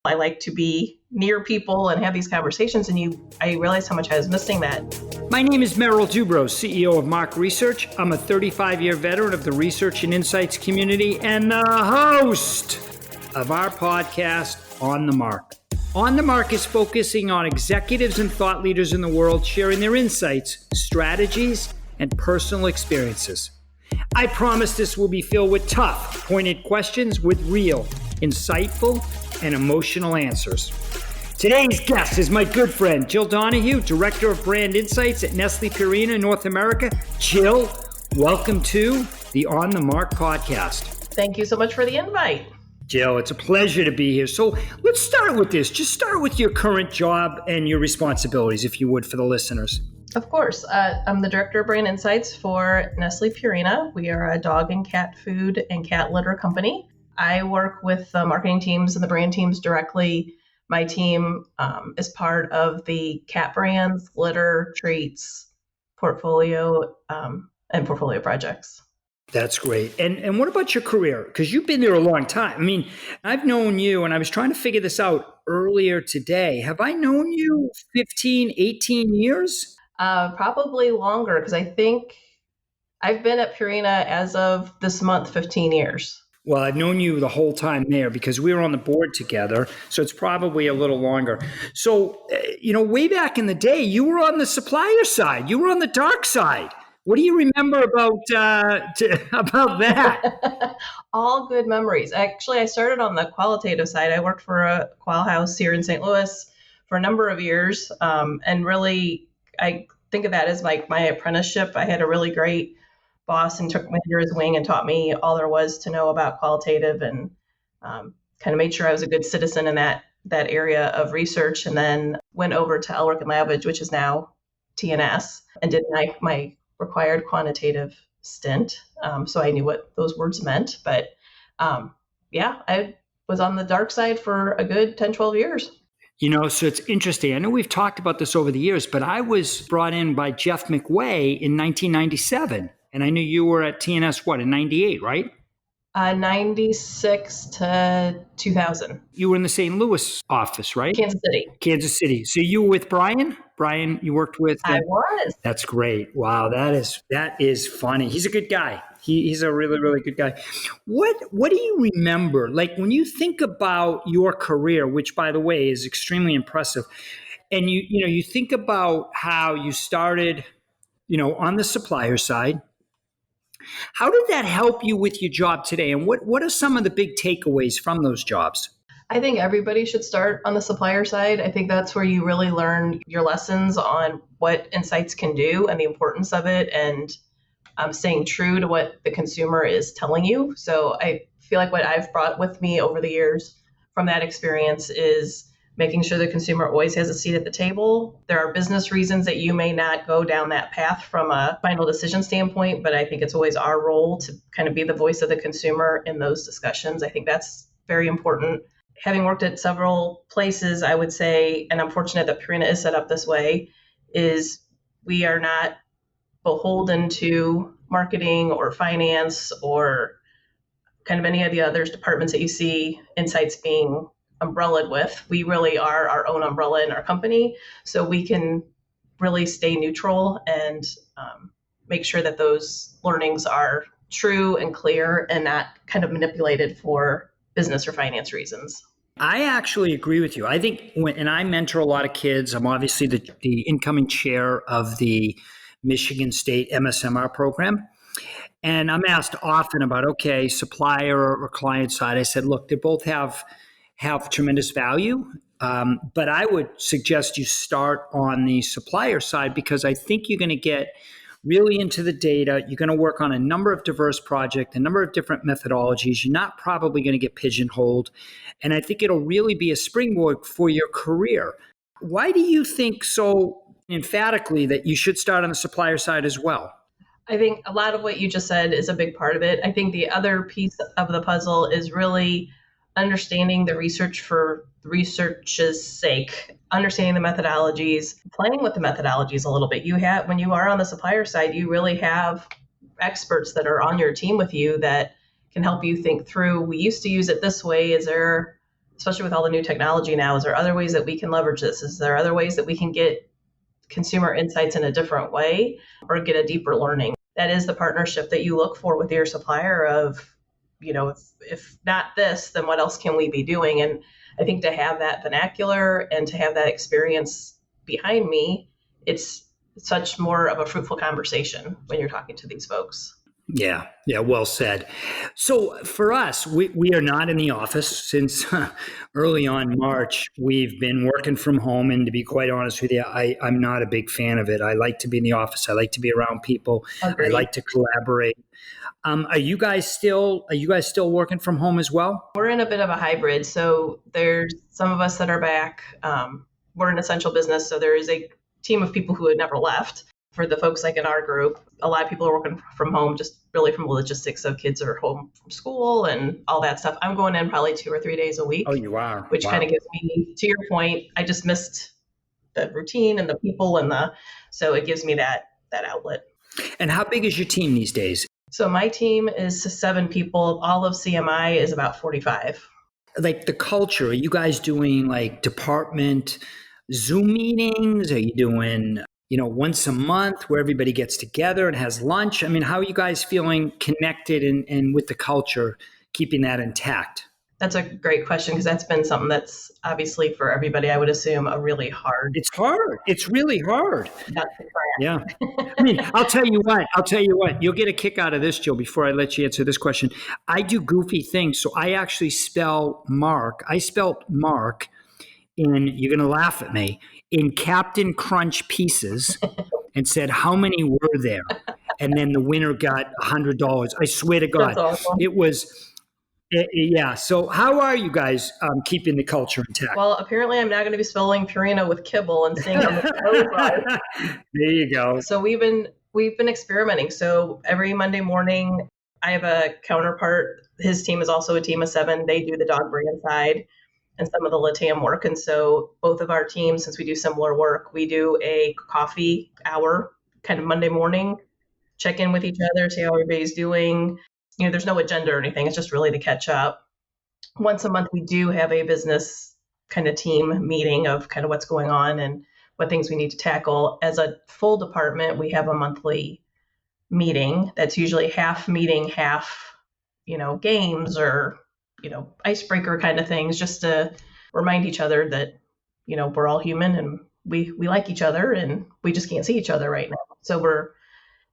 I like to be near people and have these conversations, and I realized how much I was missing that. My name is Merrill Dubrow, CEO of Mark Research. I'm a 35-year veteran of the research and insights community and the host of our podcast, On the Mark. On the Mark is focusing on executives and thought leaders in the world sharing their insights, strategies, and personal experiences. I promise this will be filled with tough, pointed questions with real, insightful, and emotional answers. Today's guest is my good friend, Jill Donahue, Director of Brand Insights at Nestlé Purina North America. Jill, welcome to the On the Mark podcast. Thank you so much for the invite. Jill, it's a pleasure to be here. So let's start with this. Just start with your current job and your responsibilities, if you would, for the listeners. Of course. I'm the Director of Brand Insights for Nestlé Purina. We are a dog and cat food and cat litter company. I work with the marketing teams and the brand teams directly. My team is part of the cat brands, litter, treats, portfolio, and portfolio projects. That's great. And what about your career? Because you've been there a long time. I mean, I've known you, and I was trying to figure this out earlier today. Have I known you 15, 18 years? Probably longer, because I think I've been at Purina as of this month, 15 years. Well, I've known you the whole time there because we were on the board together, so it's probably a little longer. So, way back in the day, you were on the supplier side. You were on the dark side. What do you remember about that? All good memories. Actually, I started on the qualitative side. I worked for a qual house here in St. Louis for a number of years, and really, I think of that as like my apprenticeship. I had a really great boss and took me under his wing and taught me all there was to know about qualitative, and kind of made sure I was a good citizen in that area of research, and then went over to Elric and Lavage, which is now TNS, and did my required quantitative stint. So I knew what those words meant. But I was on the dark side for a good 10, 12 years. So it's interesting. I know we've talked about this over the years, but I was brought in by Jeff McWay in 1997. And I knew you were at TNS, in 98, right? 96 to 2000. You were in the St. Louis office, right? Kansas City. So you were with Brian? Brian, you worked with? I was. That's great. Wow, that is funny. He's a good guy. He's a really, really good guy. What do you remember? Like when you think about your career, which by the way is extremely impressive, and you think about how you started, on the supplier side. How did that help you with your job today? And what are some of the big takeaways from those jobs? I think everybody should start on the supplier side. I think that's where you really learn your lessons on what insights can do and the importance of it, and staying true to what the consumer is telling you. So I feel like what I've brought with me over the years from that experience is making sure the consumer always has a seat at the table. There are business reasons that you may not go down that path from a final decision standpoint, but I think it's always our role to kind of be the voice of the consumer in those discussions. I think that's very important. Having worked at several places, I would say, and I'm fortunate that Purina is set up this way, is we are not beholden to marketing or finance or kind of any of the other departments that you see insights being umbrellaed with. We really are our own umbrella in our company, so we can really stay neutral and make sure that those learnings are true and clear and not kind of manipulated for business or finance reasons. I actually agree with you. I think and I mentor a lot of kids. I'm obviously the incoming chair of the Michigan State MSMR program. And I'm asked often about, okay, supplier or client side. I said, look, they both have tremendous value. But I would suggest you start on the supplier side because I think you're going to get really into the data. You're going to work on a number of diverse projects, a number of different methodologies. You're not probably going to get pigeonholed. And I think it'll really be a springboard for your career. Why do you think so emphatically that you should start on the supplier side as well? I think a lot of what you just said is a big part of it. I think the other piece of the puzzle is really understanding the research for research's sake, understanding the methodologies, playing with the methodologies a little bit. When you are on the supplier side, you really have experts that are on your team with you that can help you think through, we used to use it this way. Is there especially with all the new technology now, is there other ways that we can leverage this? Is there other ways that we can get consumer insights in a different way or get a deeper learning? That is the partnership that you look for with your supplier of, if not this, then what else can we be doing? And I think to have that vernacular and to have that experience behind me, it's such more of a fruitful conversation when you're talking to these folks. Yeah, well said. So for us, we are not in the office since early on March. We've been working from home, and to be quite honest with you, I'm not a big fan of it. I like to be in the office. I like to be around people. Agreed. I like to collaborate. Are you guys still working from home as well? We're in a bit of a hybrid. So there's some of us that are back. We're an essential business, so there is a team of people who had never left. For the folks like in our group, a lot of people are working from home, just really from the logistics of kids are home from school and all that stuff. I'm going in probably 2 or 3 days a week. Oh, you are? Which kind of gives me, to your point, I just missed the routine and the people so it gives me that outlet. And how big is your team these days? So my team is 7 people. All of CMI is about 45. Like the culture, are you guys doing like department Zoom meetings? Are you doing once a month where everybody gets together and has lunch? I mean, how are you guys feeling connected and with the culture, keeping that intact? That's a great question, because that's been something that's obviously for everybody, I would assume, a really hard. It's hard. It's really hard. Yeah. I mean, I'll tell you what, you'll get a kick out of this, Jill, before I let you answer this question. I do goofy things. So I actually spelled Mark, and you're going to laugh at me, in Captain Crunch pieces and said, how many were there? And then the winner got $100. I swear to God. That's awesome. It was, yeah. So how are you guys keeping the culture intact? Well, apparently I'm now going to be spelling Purina with kibble and seeing how the There you go. So we've been experimenting. So every Monday morning, I have a counterpart. His team is also a team of 7. They do the dog brand side and some of the LATAM work. And so both of our teams, since we do similar work, we do a coffee hour kind of Monday morning, check in with each other, see how everybody's doing. There's no agenda or anything. It's just really to catch up. Once a month, we do have a business kind of team meeting of kind of what's going on and what things we need to tackle. As a full department, we have a monthly meeting that's usually half meeting, half, games or icebreaker kind of things, just to remind each other that, we're all human and we like each other and we just can't see each other right now. So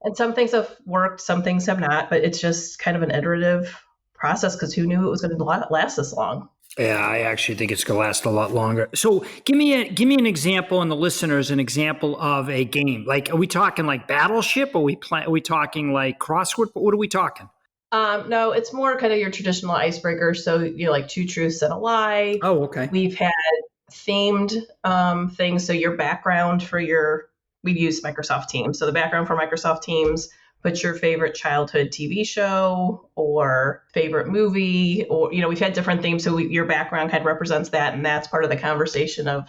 and some things have worked, some things have not, but it's just kind of an iterative process, because who knew it was going to last this long? Yeah, I actually think it's going to last a lot longer. So give me an example, and the listeners an example of a game. Like, are we talking like Battleship? Are we talking like crossword? What are we talking? No, it's more kind of your traditional icebreaker. So like 2 truths and a lie. Oh, okay. We've had themed things. So your background we use Microsoft Teams. So the background for Microsoft Teams, put your favorite childhood TV show or favorite movie, or we've had different themes. So your background kind of represents that, and that's part of the conversation of,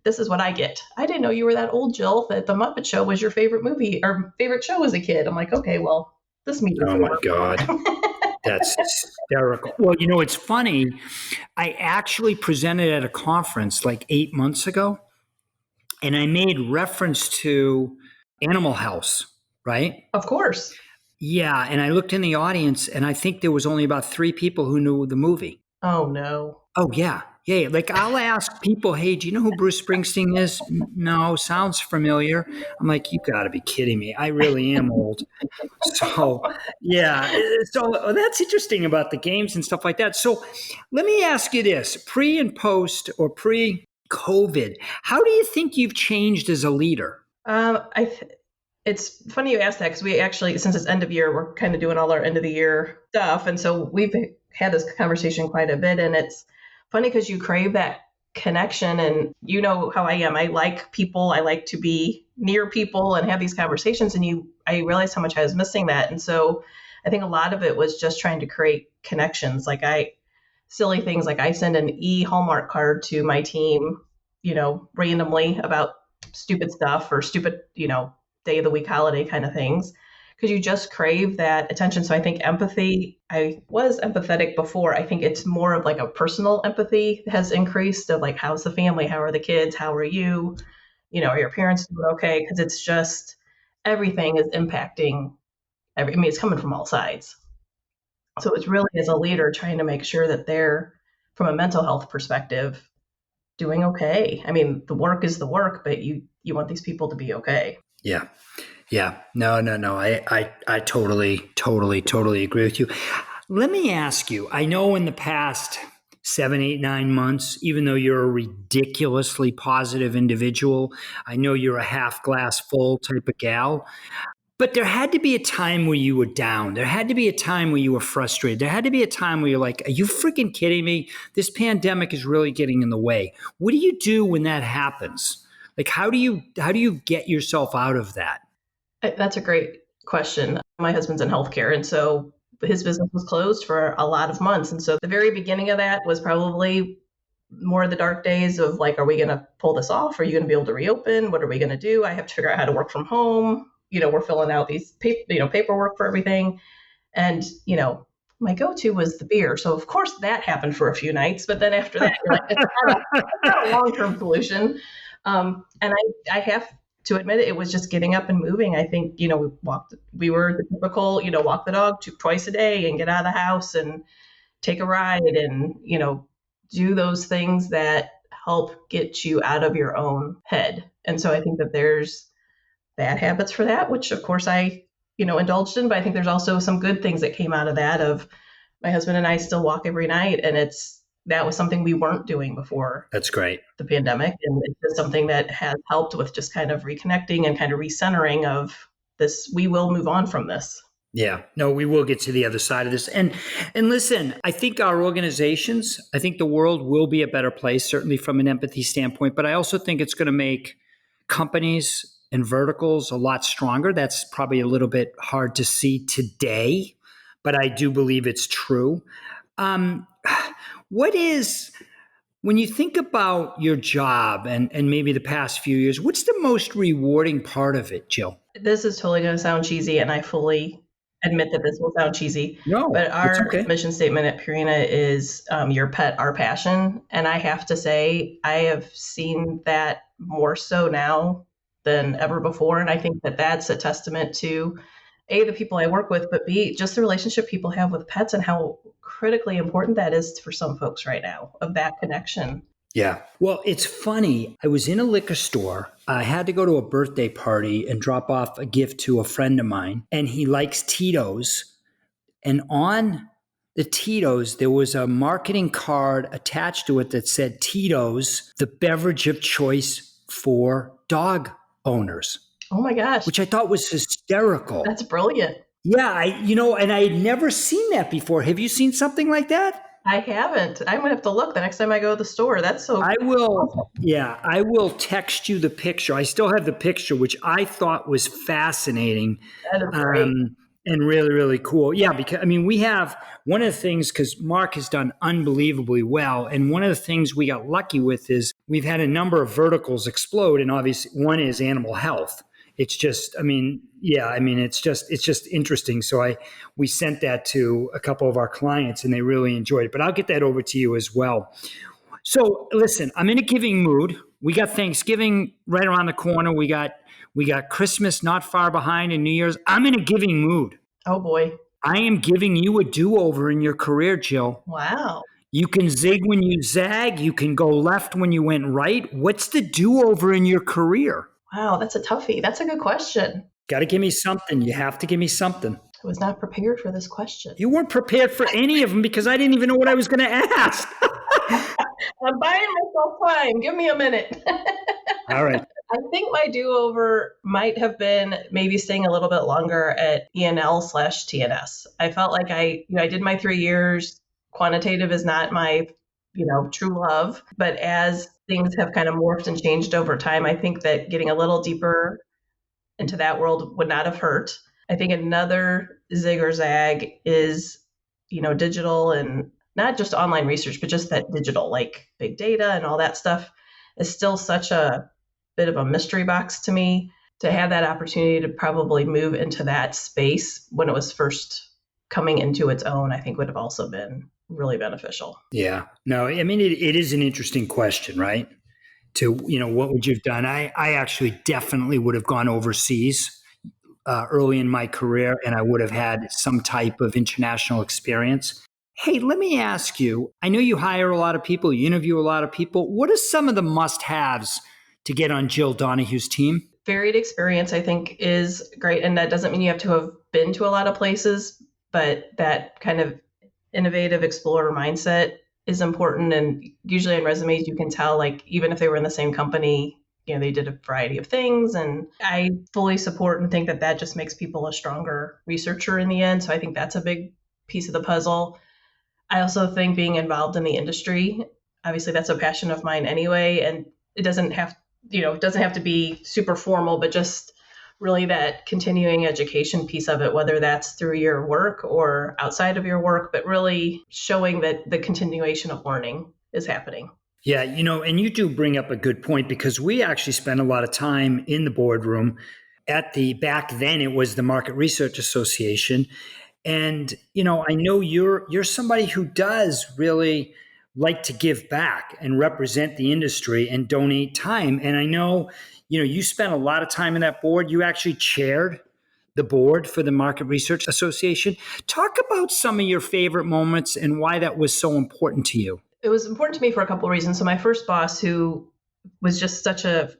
this is what I get. I didn't know you were that old, Jill, that the Muppet Show was your favorite movie or favorite show as a kid. I'm like, okay, well. Oh my God. That's hysterical. Well, it's funny. I actually presented at a conference like 8 months ago, and I made reference to Animal House, right? Of course. Yeah. And I looked in the audience, and I think there was only about 3 people who knew the movie. Oh, no. Oh, yeah. Yeah. Like, I'll ask people, hey, do you know who Bruce Springsteen is? No, sounds familiar. I'm like, you got to be kidding me. I really am old. So, yeah. So that's interesting about the games and stuff like that. So let me ask you this, pre and post or pre-COVID, how do you think you've changed as a leader? It's funny you asked that, because we actually, since it's end of year, we're kind of doing all our end of the year stuff. And so we've had this conversation quite a bit, and it's funny because you crave that connection, and you know how I am. I like people. I like to be near people and have these conversations, and I realized how much I was missing that. And so I think a lot of it was just trying to create connections. Silly things like I send an Hallmark card to my team, randomly about stupid stuff or stupid, day of the week holiday kind of things, because you just crave that attention. So I think empathy, I was empathetic before. I think it's more of like a personal empathy has increased of like, how's the family? How are the kids? How are you? Are your parents doing okay? Because it's just everything is impacting it's coming from all sides. So it's really as a leader trying to make sure that they're, from a mental health perspective, doing okay. I mean, the work is the work, but you want these people to be okay. Yeah. Yeah. No. I totally agree with you. Let me ask you, I know in the past 7, 8, 9 months, even though you're a ridiculously positive individual, I know you're a half glass full type of gal. But there had to be a time where you were down. There had to be a time where you were frustrated. There had to be a time where you're like, are you freaking kidding me? This pandemic is really getting in the way. What do you do when that happens? Like, how do you get yourself out of that? That's a great question. My husband's in healthcare, and so his business was closed for a lot of months. And so the very beginning of that was probably more of the dark days of like, are we going to pull this off? Are you going to be able to reopen? What are we going to do? I have to figure out how to work from home. We're filling out these paperwork for everything. And, my go-to was the beer. So of course that happened for a few nights, but then after that, you're like, it's not a long-term solution. And I have to admit it was just getting up and moving. I think, we were the typical, walk the dog twice a day and get out of the house and take a ride and, do those things that help get you out of your own head. And so I think that there's bad habits for that, which of course I, indulged in, but I think there's also some good things that came out of that of my husband and I still walk every night. And that was something we weren't doing before. That's great. The pandemic. And it's just something that has helped with just kind of reconnecting and kind of recentering of this. We will move on from this. Yeah, no, we will get to the other side of this. And listen, I think our organizations, I think the world will be a better place, certainly from an empathy standpoint, but I also think it's going to make companies and verticals a lot stronger. That's probably a little bit hard to see today, but I do believe it's true. When you think about your job and maybe the past few years, what's the most rewarding part of it, Jill? This is totally going to sound cheesy, and I fully admit that this will sound cheesy. No, but our okay. mission statement at Purina is your pet, our passion. And I have to say, I have seen that more so now than ever before. And I think that that's a testament to A, the people I work with, but B, just the relationship people have with pets and how critically important that is for some folks right now, of that connection. Yeah. Well, it's funny. I was in a liquor store. I had to go to a birthday party and drop off a gift to a friend of mine, and he likes Titos. And on the Titos, there was a marketing card attached to it that said Titos, the beverage of choice for dog owners. Oh my gosh. Which I thought was hysterical. That's brilliant. Yeah, and I had never seen that before. Have you seen something like that? I haven't. I'm gonna have to look the next time I go to the store. That's so I will. Yeah, I will text you the picture. I still have the picture, which I thought was fascinating. That is great. And really, really cool. Yeah, because we have one of the things, because Mark has done unbelievably well. And one of the things we got lucky with is we've had a number of verticals explode. And obviously one is animal health. It's just, it's just interesting. So we sent that to a couple of our clients and they really enjoyed it, but I'll get that over to you as well. So listen, I'm in a giving mood. We got Thanksgiving right around the corner. We got Christmas not far behind and New Year's. I'm in a giving mood. Oh boy. I am giving you a do-over in your career, Jill. Wow. You can zig when you zag. You can go left when you went right. What's the do-over in your career? Wow, that's a toughie. That's a good question. Got to give me something. You have to give me something. I was not prepared for this question. You weren't prepared for any of them because I didn't even know what I was going to ask. I'm buying myself time. Give me a minute. All right. I think my do-over might have been maybe staying a little bit longer at ENL/TNS. I felt like I did my 3 years. Quantitative is not my, true love. But as things have kind of morphed and changed over time, I think that getting a little deeper into that world would not have hurt. I think another zig or zag is, digital, and not just online research, but just that digital, like big data and all that stuff is still such a bit of a mystery box to me. to have that opportunity to probably move into that space when it was first coming into its own, I think would have also been really beneficial. Yeah. No, I mean, it is an interesting question, right? To, what would you have done? I actually definitely would have gone overseas early in my career, and I would have had some type of international experience. Hey, let me ask you, I know you hire a lot of people, you interview a lot of people. What are some of the must-haves to get on Jill Donahue's team? Varied experience, I think, is great. And that doesn't mean you have to have been to a lot of places, but that kind of innovative explorer mindset is important. And usually in resumes, you can tell, like, even if they were in the same company, they did a variety of things. And I fully support and think that that just makes people a stronger researcher in the end. So I think that's a big piece of the puzzle. I also think being involved in the industry, obviously that's a passion of mine anyway. And it doesn't have to be super formal, but just really that continuing education piece of it, whether that's through your work or outside of your work, but really showing that the continuation of learning is happening. Yeah, and you do bring up a good point, because we actually spent a lot of time in the boardroom back then it was the Market Research Association. And, I know you're somebody who does really like to give back and represent the industry and donate time. And I know, you spent a lot of time in that board. You actually chaired the board for the Market Research Association. Talk about some of your favorite moments and why that was so important to you. It was important to me for a couple of reasons. So my first boss, who was just such a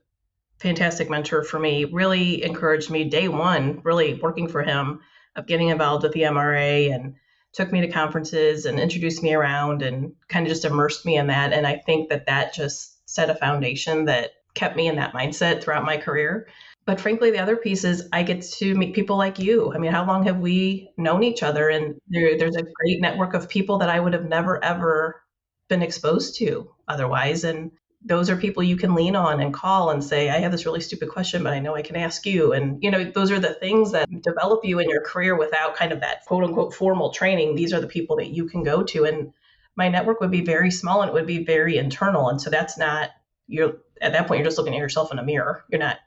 fantastic mentor for me, really encouraged me day one, really working for him, of getting involved with the MRA, and took me to conferences and introduced me around and kind of just immersed me in that. And I think that just set a foundation that kept me in that mindset throughout my career. But frankly, the other piece is I get to meet people like you. I mean, how long have we known each other? And there's a great network of people that I would have never, ever been exposed to otherwise. And those are people you can lean on and call and say, I have this really stupid question, but I know I can ask you. And, those are the things that develop you in your career without kind of that quote unquote formal training. These are the people that you can go to. And my network would be very small and it would be very internal. And so at that point, you're just looking at yourself in a mirror. You're not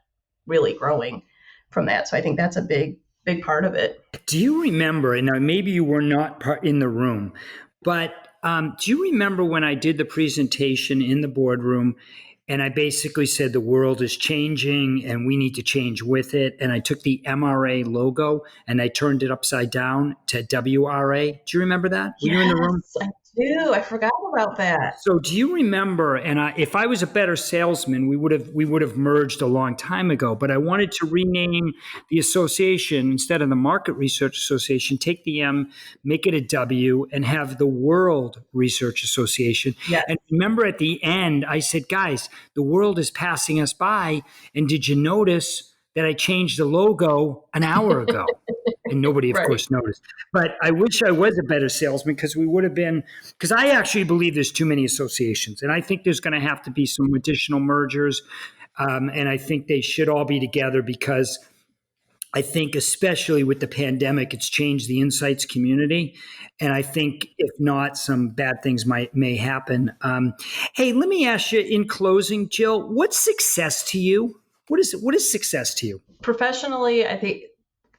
really growing from that. So I think that's a big, big part of it. Do you remember, and maybe you were not in the room, but do you remember when I did the presentation in the boardroom and I basically said the world is changing and we need to change with it? And I took the MRA logo and I turned it upside down to WRA. Do you remember that? Were you in the room? I do. I forgot about that. So do you remember, and if I was a better salesman, we would have merged a long time ago, but I wanted to rename the association instead of the Market Research Association, take the M, make it a W, and have the World Research Association. Yeah. And remember at the end, I said, guys, the world is passing us by. And did you notice that I changed the logo an hour ago? And nobody, of course, noticed. But I wish I was a better salesman, because we would have been, because I actually believe there's too many associations. And I think there's going to have to be some additional mergers. And I think they should all be together, because I think especially with the pandemic, it's changed the insights community. And I think if not, some bad things may happen. Hey, let me ask you in closing, Jill, what's success to you? What is success to you? Professionally, I think,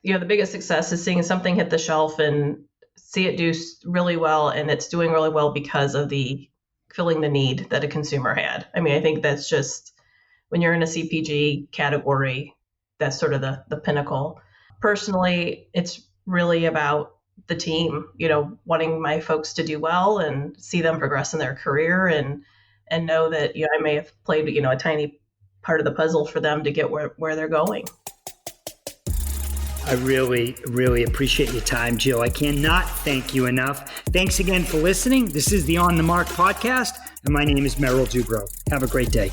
the biggest success is seeing something hit the shelf and see it do really well. And it's doing really well because of filling the need that a consumer had. I mean, I think that's just, when you're in a CPG category, that's sort of the pinnacle. Personally, it's really about the team, wanting my folks to do well and see them progress in their career, and know that, I may have played, a tiny part of the puzzle for them to get where they're going. I really, really appreciate your time, Jill. I cannot thank you enough. Thanks again for listening. This is the On the Mark podcast, and my name is Merrill Dubrow. Have a great day.